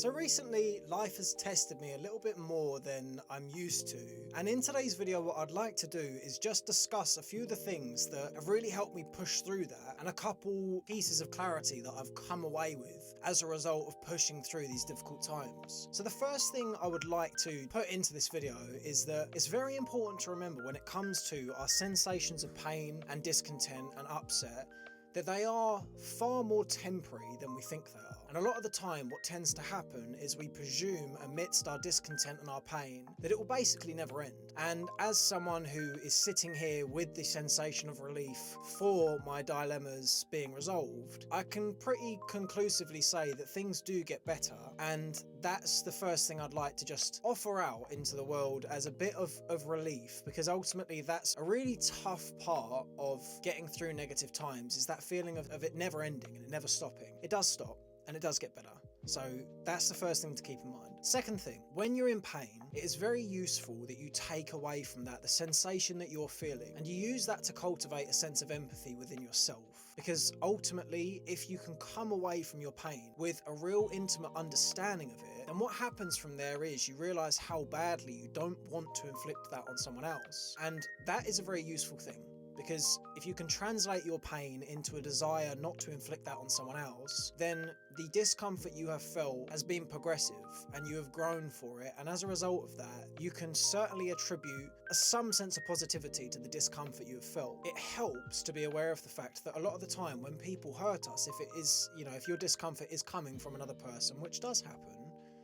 So recently, life has tested me a little bit more than I'm used to. And in today's video, what I'd like to do is just discuss a few of the things that have really helped me push through that, and a couple pieces of clarity that I've come away with as a result of pushing through these difficult times. So the first thing I would like to put into this video is that it's very important to remember when it comes to our sensations of pain and discontent and upset, that they are far more temporary than we think they are. And a lot of the time what tends to happen is we presume amidst our discontent and our pain that it will basically never end. And as someone who is sitting here with the sensation of relief for my dilemmas being resolved, I can pretty conclusively say that things do get better, and that's the first thing I'd like to just offer out into the world as a bit of relief, because ultimately that's a really tough part of getting through negative times, is that feeling of it never ending and it never stopping. It does stop and it does get better. So that's the first thing to keep in mind. Second thing, when you're in pain, it is very useful that you take away from that the sensation that you're feeling, and you use that to cultivate a sense of empathy within yourself. Because ultimately, if you can come away from your pain with a real intimate understanding of it, then what happens from there is you realize how badly you don't want to inflict that on someone else. And that is a very useful thing. Because if you can translate your pain into a desire not to inflict that on someone else, then the discomfort you have felt has been progressive and you have grown for it. And as a result of that, you can certainly attribute some sense of positivity to the discomfort you have felt. It helps to be aware of the fact that a lot of the time when people hurt us, if it is, if your discomfort is coming from another person, which does happen,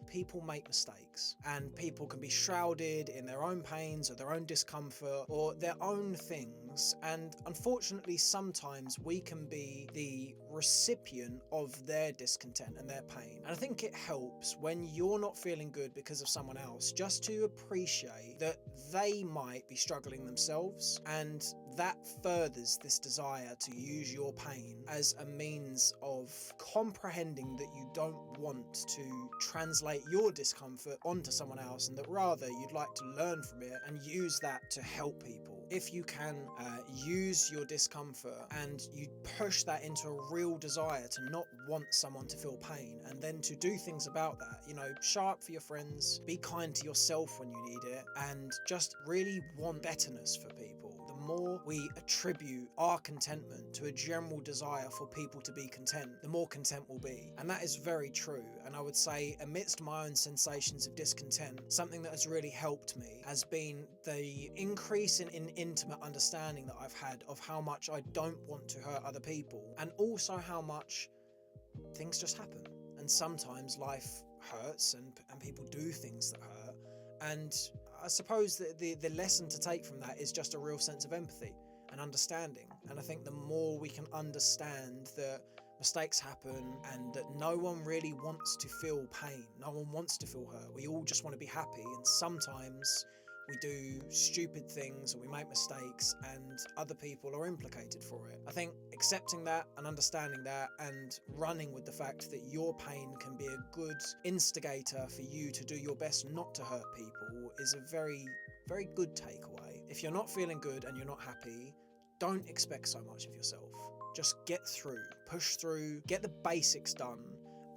people make mistakes, and people can be shrouded in their own pains or their own discomfort or their own things, and unfortunately sometimes we can be the recipient of their discontent and their pain. And I think it helps when you're not feeling good because of someone else just to appreciate that they might be struggling themselves, and that furthers this desire to use your pain as a means of comprehending that you don't want to translate your discomfort onto someone else, and that rather you'd like to learn from it and use that to help people. If you can use your discomfort and you push that into a real desire to not want someone to feel pain, and then to do things about that, show up for your friends, be kind to yourself when you need it, and just really want betterness for people. The more we attribute our contentment to a general desire for people to be content, the more content we'll be. And that is very true. And I would say amidst my own sensations of discontent, something that has really helped me has been the increase in intimate understanding that I've had of how much I don't want to hurt other people, and also how much things just happen. And sometimes life hurts and people do things that hurt. And I suppose that the lesson to take from that is just a real sense of empathy and understanding. And I think the more we can understand that mistakes happen and that no one really wants to feel pain, no one wants to feel hurt, we all just want to be happy, and sometimes we do stupid things or we make mistakes and other people are implicated for it. I think accepting that and understanding that and running with the fact that your pain can be a good instigator for you to do your best not to hurt people is a very, very good takeaway. If you're not feeling good and you're not happy, don't expect so much of yourself. Just get through, push through, get the basics done,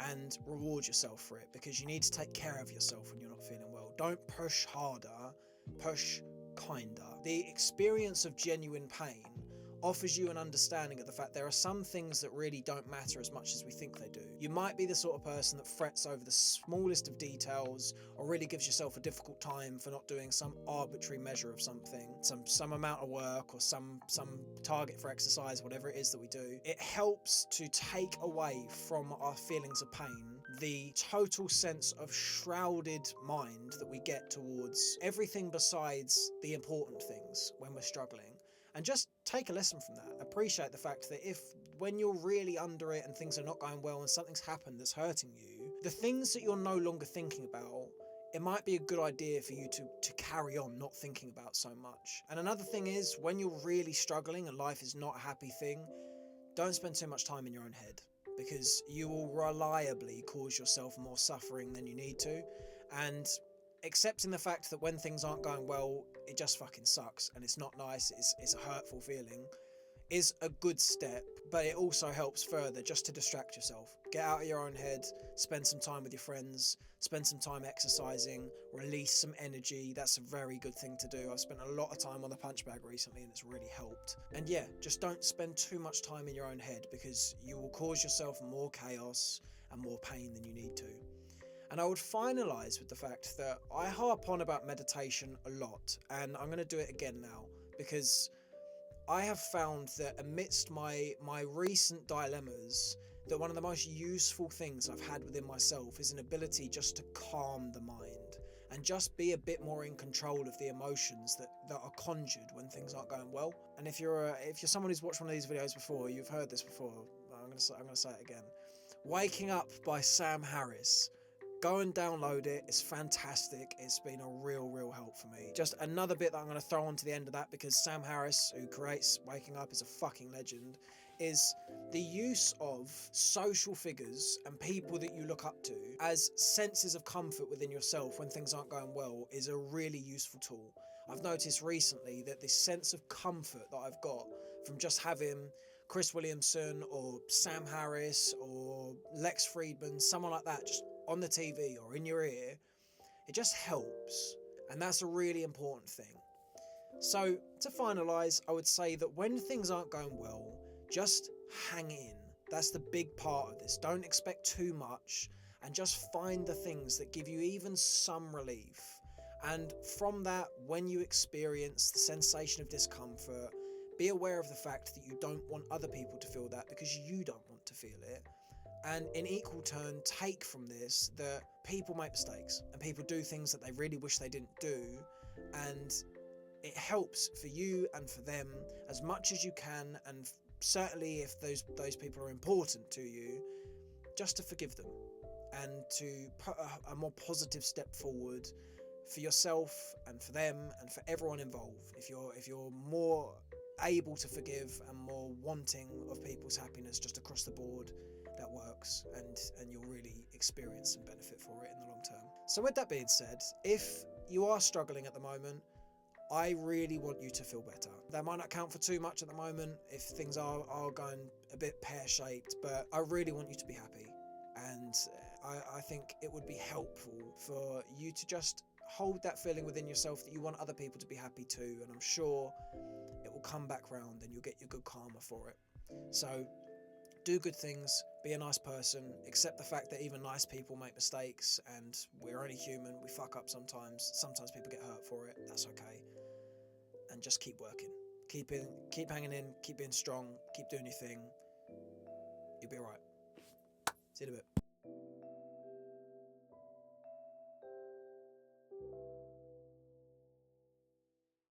and reward yourself for it, because you need to take care of yourself when you're not feeling well. Don't push harder, push kinder. The experience of genuine pain offers you an understanding of the fact there are some things that really don't matter as much as we think they do. You might be the sort of person that frets over the smallest of details, or really gives yourself a difficult time for not doing some arbitrary measure of something, some amount of work or some target for exercise, whatever it is that we do. It helps to take away from our feelings of pain the total sense of shrouded mind that we get towards everything besides the important things when we're struggling. And just take a lesson from that. Appreciate the fact that when you're really under it and things are not going well and something's happened that's hurting you, the things that you're no longer thinking about, it might be a good idea for you to carry on not thinking about so much. And another thing is, when you're really struggling and life is not a happy thing, don't spend too much time in your own head, because you will reliably cause yourself more suffering than you need to. And accepting the fact that when things aren't going well, it just fucking sucks and it's not nice, it's a hurtful feeling, is a good step, but it also helps further just to distract yourself. Get out of your own head, spend some time with your friends, spend some time exercising, release some energy. That's a very good thing to do. I've spent a lot of time on the punch bag recently and it's really helped. And yeah, just don't spend too much time in your own head, because you will cause yourself more chaos and more pain than you need to. And I would finalise with the fact that I harp on about meditation a lot, and I'm going to do it again now, because I have found that amidst my recent dilemmas, that one of the most useful things I've had within myself is an ability just to calm the mind and just be a bit more in control of the emotions that are conjured when things aren't going well. And if you're someone who's watched one of these videos before, you've heard this before. I'm going to say it again. Waking Up by Sam Harris. Go and download it. It's fantastic. It's been a real help for me. Just another bit that I'm going to throw on to the end of that, because Sam Harris, who creates Waking Up, is a fucking legend, is the use of social figures and people that you look up to as senses of comfort within yourself when things aren't going well is a really useful tool. I've noticed recently that this sense of comfort that I've got from just having Chris Williamson or Sam Harris or Lex Friedman, someone like that, just on the TV or in your ear, it just helps. And that's a really important thing. So to finalise, I would say that when things aren't going well, just hang in. That's the big part of this. Don't expect too much, and just find the things that give you even some relief. And from that, when you experience the sensation of discomfort, be aware of the fact that you don't want other people to feel that, because you don't want to feel it. And in equal turn, take from this that people make mistakes and people do things that they really wish they didn't do, and it helps for you and for them as much as you can, and certainly if those people are important to you, just to forgive them and to put a more positive step forward for yourself and for them and for everyone involved. If you're more able to forgive and more wanting of people's happiness just across the board, that works, and you'll really experience some benefit for it in the long term. So with that being said, if you are struggling at the moment, I really want you to feel better. That might not count for too much at the moment if things are going a bit pear-shaped, but I really want you to be happy. And I think it would be helpful for you to just hold that feeling within yourself that you want other people to be happy too, and I'm sure it will come back round and you'll get your good karma for it. So do good things, be a nice person, accept the fact that even nice people make mistakes, and we're only human, we fuck up sometimes people get hurt for it, that's okay. And just keep working, keep hanging in, keep being strong, keep doing your thing, you'll be alright. See you in a bit.